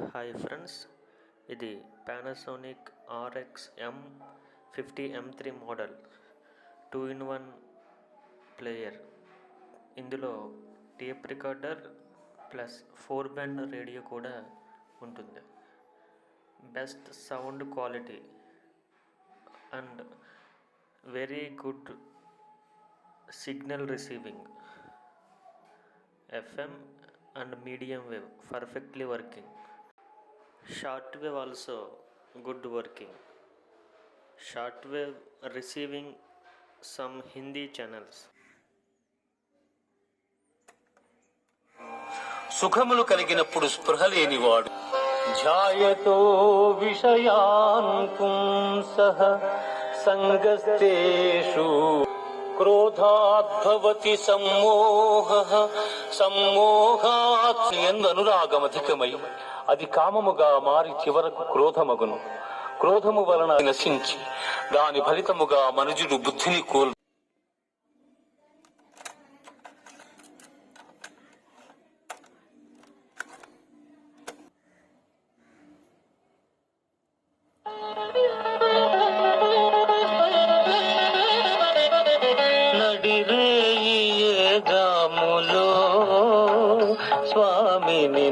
Hi friends, ఇది Panasonic RX M50 M3 model 2-in-1 player. ఇందులో tape recorder plus 4 band radio కూడా ఉంటుంది. Best sound quality and very good signal receiving. FM and medium wave perfectly working. Short wave also good working. Short wave receiving some Hindi channels. సుఖములు కలిగినప్పుడు స్పృహ లేనివాడు ధ్యాయతో విషయాన్ పుంసః సంగస్తేషు క్రోధాద్భవతి సమ్మోహః సమ్మోహాత్ యందు అనురాగమధికమై అది కామముగా మారి చివరకు క్రోధమగును. క్రోధము వలన నశించి దాని ఫలితముగా మనుజుడు బుద్ధిని కోల్పు. స్వామిని